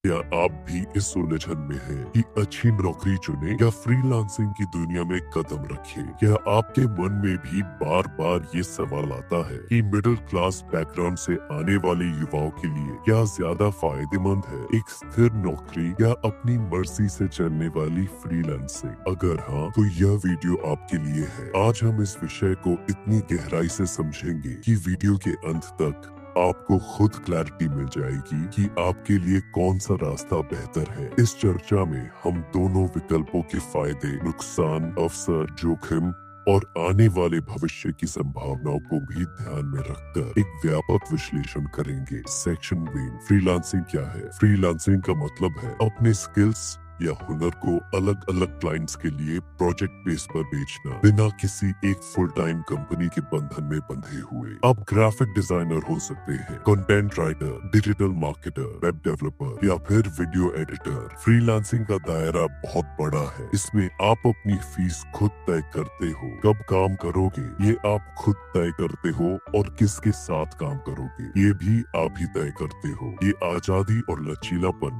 क्या आप भी इस उलझन में हैं कि अच्छी नौकरी चुने या फ्रीलांसिंग की दुनिया में कदम रखें? क्या आपके मन में भी बार बार ये सवाल आता है कि मिडिल क्लास बैकग्राउंड से आने वाले युवाओं के लिए क्या ज्यादा फायदेमंद है, एक स्थिर नौकरी या अपनी मर्जी से चलने वाली फ्रीलांसिंग? अगर हाँ, तो यह वीडियो आपके लिए है। आज हम इस विषय को इतनी गहराई से समझेंगे कि वीडियो के अंत तक आपको खुद क्लैरिटी मिल जाएगी कि आपके लिए कौन सा रास्ता बेहतर है। इस चर्चा में हम दोनों विकल्पों के फायदे, नुकसान, अवसर, जोखिम और आने वाले भविष्य की संभावनाओं को भी ध्यान में रखकर एक व्यापक विश्लेषण करेंगे। सेक्शन 1, फ्रीलांसिंग क्या है? फ्रीलांसिंग का मतलब है अपने स्किल्स या हुनर को अलग अलग क्लाइंट्स के लिए प्रोजेक्ट बेस पर बेचना, बिना किसी एक फुल टाइम कंपनी के बंधन में बंधे हुए। आप ग्राफिक डिजाइनर हो सकते हैं, content writer, digital marketer, web developer या फिर वीडियो एडिटर। फ्रीलांसिंग का दायरा बहुत बड़ा है। इसमें आप अपनी फीस खुद तय करते हो, कब काम करोगे ये आप खुद तय करते हो और किसके साथ काम करोगे ये भी आप ही तय करते हो। ये आजादी और लचीलापन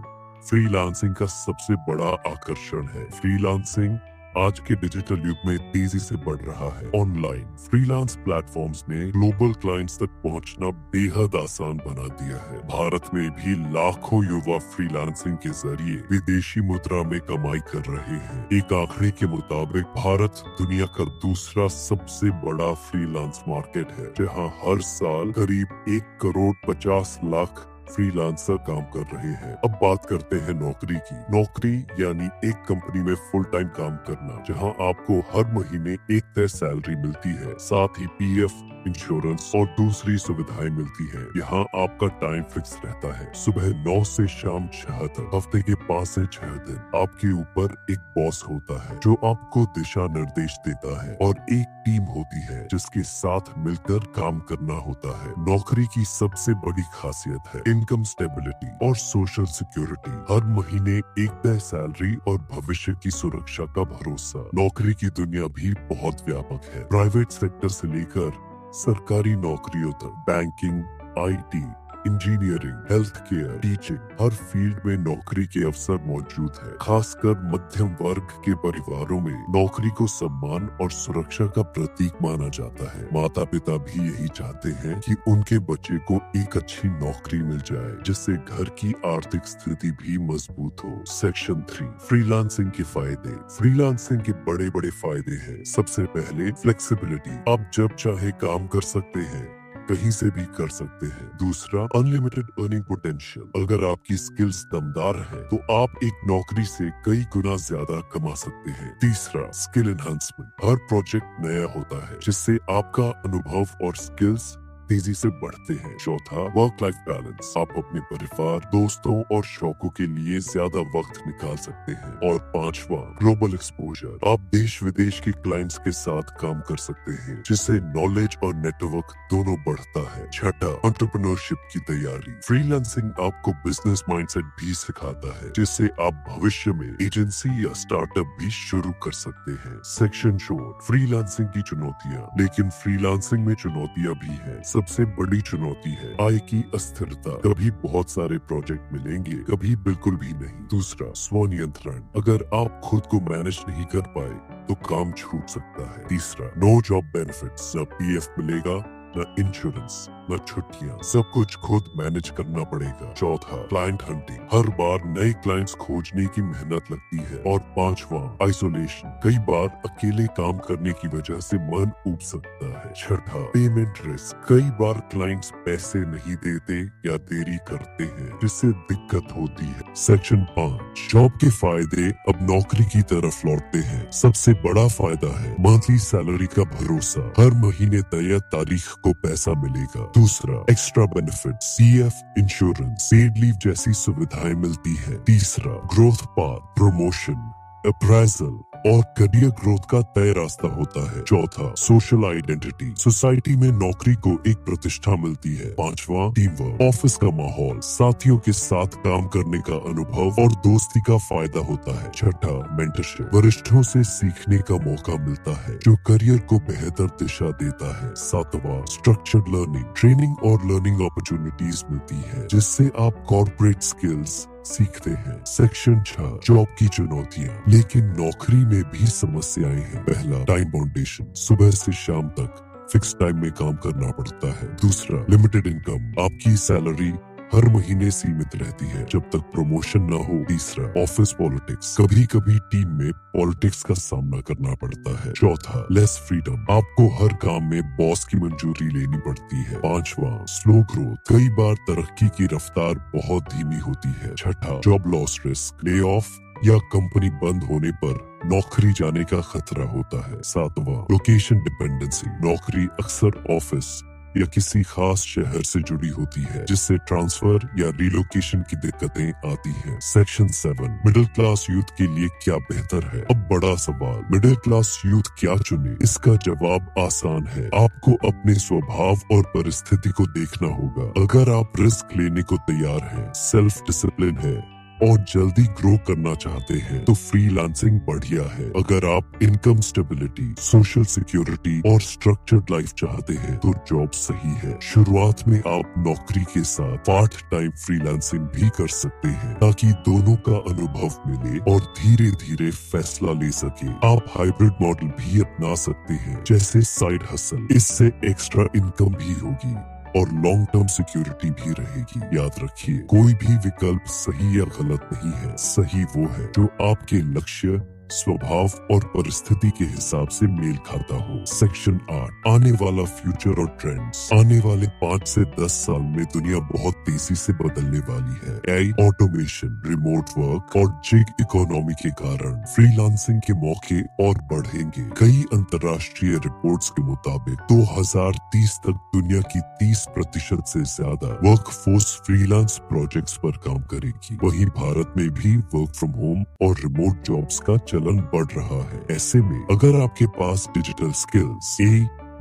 फ्रीलांसिंग का सबसे बड़ा आकर्षण है। फ्रीलांसिंग आज के डिजिटल युग में तेजी से बढ़ रहा है। ऑनलाइन फ्रीलांस प्लेटफॉर्म्स ने ग्लोबल क्लाइंट्स तक पहुंचना बेहद आसान बना दिया है। भारत में भी लाखों युवा फ्रीलांसिंग के जरिए विदेशी मुद्रा में कमाई कर रहे हैं। एक आंकड़े के मुताबिक भारत दुनिया का दूसरा सबसे बड़ा फ्रीलांस मार्केट है, जहां हर साल करीब 1,50,00,000 फ्रीलांसर काम कर रहे हैं। अब बात करते हैं नौकरी की। नौकरी यानी एक कंपनी में फुल टाइम काम करना, जहां आपको हर महीने एक तय सैलरी मिलती है, साथ ही पीएफ, इंश्योरेंस और दूसरी सुविधाएं मिलती है। यहाँ आपका टाइम फिक्स रहता है, सुबह 9 से शाम 6 तक, हफ्ते के 5 से 6 दिन। आपके ऊपर एक बॉस होता है जो आपको दिशा निर्देश देता है और एक टीम होती है जिसके साथ मिलकर काम करना होता है। नौकरी की सबसे बड़ी खासियत है इनकम स्टेबिलिटी और सोशल सिक्योरिटी। हर महीने एक तय सैलरी और भविष्य की सुरक्षा का भरोसा। नौकरी की दुनिया भी बहुत व्यापक है। प्राइवेट सेक्टर से लेकर सरकारी नौकरियों तक, banking, IT, engineering, health care, teaching, her field में नौकरी के अवसर मौजूद है। खासकर मध्यम वर्ग के परिवारों में नौकरी को सम्मान और सुरक्षा का प्रतीक माना जाता है। माता पिता भी यही चाहते हैं कि उनके बच्चे को एक अच्छी नौकरी मिल जाए, जिससे घर की आर्थिक स्थिति भी मजबूत हो। सेक्शन 3, फ्रीलांसिंग के फायदे। फ्रीलांसिंग के बड़े बड़े फायदे हैं। सबसे पहले फ्लेक्सिबिलिटी, आप जब चाहे काम कर सकते हैं, कहीं से भी कर सकते हैं। दूसरा, अनलिमिटेड अर्निंग पोटेंशियल, अगर आपकी स्किल्स दमदार है तो आप एक नौकरी से कई गुना ज्यादा कमा सकते हैं। तीसरा, स्किल एनहांसमेंट, हर प्रोजेक्ट नया होता है जिससे आपका अनुभव और स्किल्स तेजी से बढ़ते हैं। चौथा, वर्क लाइफ बैलेंस, आप अपने परिवार, दोस्तों और शौकों के लिए ज्यादा वक्त निकाल सकते हैं। और पांचवा, ग्लोबल एक्सपोजर, आप देश विदेश के क्लाइंट्स के साथ काम कर सकते हैं जिससे नॉलेज और नेटवर्क दोनों बढ़ता है। छठा, एंटरप्रेन्योरशिप की तैयारी, फ्रीलांसिंग आपको बिजनेस माइंडसेट भी सिखाता है जिससे आप भविष्य में एजेंसी या स्टार्टअप भी शुरू कर सकते हैं। सेक्शन 4, फ्रीलांसिंग की चुनौतियाँ। लेकिन फ्रीलांसिंग में चुनौतियाँ भी है। सबसे बड़ी चुनौती है आय की अस्थिरता, कभी बहुत सारे प्रोजेक्ट मिलेंगे, कभी बिल्कुल भी नहीं। दूसरा, स्वनियंत्रण, अगर आप खुद को मैनेज नहीं कर पाए तो काम छूट सकता है। तीसरा, नो जॉब बेनिफिट्स, न पीएफ मिलेगा, न इंश्योरेंस, न छुट्टियां, सब कुछ खुद मैनेज करना पड़ेगा। चौथा, क्लाइंट हंटिंग, हर बार नए क्लाइंट्स खोजने की मेहनत लगती है। और पांचवा, आइसोलेशन, कई बार अकेले काम करने की वजह से मन ऊब सकता है। छठा, पेमेंट रिस्क, कई बार क्लाइंट्स पैसे नहीं देते या देरी करते हैं जिससे दिक्कत होती है। सेक्शन 5, जॉब के फायदे। अब नौकरी की तरफ लौटते हैं। सबसे बड़ा फायदा है मंथली सैलरी का भरोसा, हर महीने तय तारीख को पैसा मिलेगा। दूसरा, extra benefits, PF, insurance, paid leave जैसी सुविधाएं मिलती है। तीसरा, ग्रोथ पाथ, प्रमोशन, अप्राइजल और करियर ग्रोथ का तय रास्ता होता है। चौथा, सोशल आइडेंटिटी, सोसाइटी में नौकरी को एक प्रतिष्ठा मिलती है। पांचवा, टीम वर्क, ऑफिस का माहौल, साथियों के साथ काम करने का अनुभव और दोस्ती का फायदा होता है। छठा, मेंटरशिप, वरिष्ठों से सीखने का मौका मिलता है जो करियर को बेहतर दिशा देता है। सातवां, स्ट्रक्चर्ड लर्निंग, ट्रेनिंग और लर्निंग अपॉर्चुनिटीज मिलती है जिससे आप कॉर्पोरेट स्किल्स, सीखते हैं। सेक्शन 6 जॉब की चुनौतियाँ। लेकिन नौकरी में भी समस्याएं हैं। पहला, टाइम बाउंडेशन, सुबह से शाम तक फिक्स टाइम में काम करना पड़ता है। दूसरा, लिमिटेड इनकम, आपकी सैलरी हर महीने सीमित रहती है जब तक प्रमोशन ना हो। तीसरा, ऑफिस पॉलिटिक्स, कभी कभी टीम में पॉलिटिक्स का सामना करना पड़ता है। चौथा, लेस फ्रीडम, आपको हर काम में बॉस की मंजूरी लेनी पड़ती है। पांचवा, स्लो ग्रोथ, कई बार तरक्की की रफ्तार बहुत धीमी होती है। छठा, job loss risk, lay off या कंपनी बंद होने पर नौकरी जाने का खतरा होता है। सातवां, लोकेशन डिपेंडेंसी, नौकरी अक्सर ऑफिस या किसी खास शहर से जुड़ी होती है जिससे ट्रांसफर या रिलोकेशन की दिक्कतें आती हैं। सेक्शन 7 मिडिल क्लास यूथ के लिए क्या बेहतर है। अब बड़ा सवाल, मिडिल क्लास यूथ क्या चुने? इसका जवाब आसान है, आपको अपने स्वभाव और परिस्थिति को देखना होगा। अगर आप रिस्क लेने को तैयार हैं, सेल्फ डिसिप्लिन है और जल्दी ग्रो करना चाहते हैं तो फ्रीलांसिंग बढ़िया है। अगर आप इनकम स्टेबिलिटी, सोशल सिक्योरिटी और स्ट्रक्चर्ड लाइफ चाहते हैं तो जॉब सही है। शुरुआत में आप नौकरी के साथ पार्ट टाइम फ्रीलांसिंग भी कर सकते हैं ताकि दोनों का अनुभव मिले और धीरे धीरे फैसला ले सके। आप हाइब्रिड मॉडल भी अपना सकते हैं जैसे साइड हसल, इससे एक्स्ट्रा इनकम भी होगी और लॉन्ग टर्म सिक्योरिटी भी रहेगी। याद रखिए, कोई भी विकल्प सही या गलत नहीं है, सही वो है जो आपके लक्ष्य, स्वभाव और परिस्थिति के हिसाब से मेल खाता हो। सेक्शन 8 आने वाला फ्यूचर और ट्रेंड्स। आने वाले 5 से 10 साल में दुनिया बहुत तेजी से बदलने वाली है। एआई, ऑटोमेशन, रिमोट वर्क और जिग इकोनॉमी के कारण फ्रीलांसिंग के मौके और बढ़ेंगे। कई अंतर्राष्ट्रीय रिपोर्ट्स के मुताबिक 2030 तक दुनिया की 30% से ज्यादा वर्कफोर्स फ्रीलांस प्रोजेक्ट्स पर काम करेगी। वहीं भारत में भी वर्क फ्रॉम होम और रिमोट जॉब्स का चलन बढ़ रहा है। ऐसे में अगर आपके पास digital skills,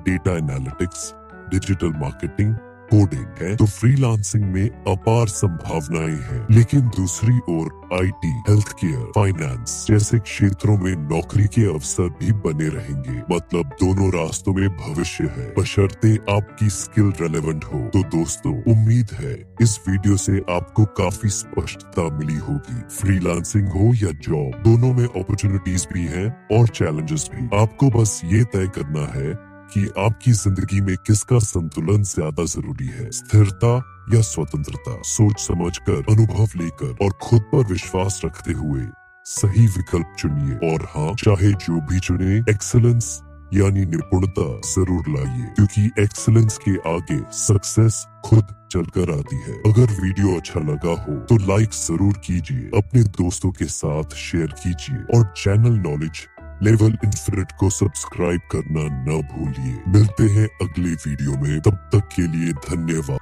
data analytics, digital marketing, coding है तो फ्रीलांसिंग में अपार संभावनाएं हैं। लेकिन दूसरी ओर आईटी, हेल्थ केयर, फाइनेंस जैसे क्षेत्रों में नौकरी के अवसर भी बने रहेंगे। मतलब दोनों रास्तों में भविष्य है, बशर्ते आपकी स्किल रेलेवेंट हो। तो दोस्तों, उम्मीद है इस वीडियो से आपको काफी स्पष्टता मिली होगी। फ्रीलांसिंग हो या जॉब, दोनों में अपॉर्चुनिटीज भी हैं और चैलेंजेस भी। आपको बस ये तय करना है कि आपकी जिंदगी में किसका संतुलन ज्यादा जरूरी है, स्थिरता या स्वतंत्रता। सोच समझकर, अनुभव लेकर और खुद पर विश्वास रखते हुए सही विकल्प चुनिए। और हाँ, चाहे जो भी चुने, एक्सीलेंस यानी निपुणता जरूर लाइए, क्योंकि एक्सीलेंस के आगे सक्सेस खुद चलकर आती है। अगर वीडियो अच्छा लगा हो तो लाइक जरूर कीजिए, अपने दोस्तों के साथ शेयर कीजिए और चैनल नॉलेज लेवल इन्फिनिट को सब्सक्राइब करना न भूलिए। मिलते हैं अगले वीडियो में, तब तक के लिए धन्यवाद।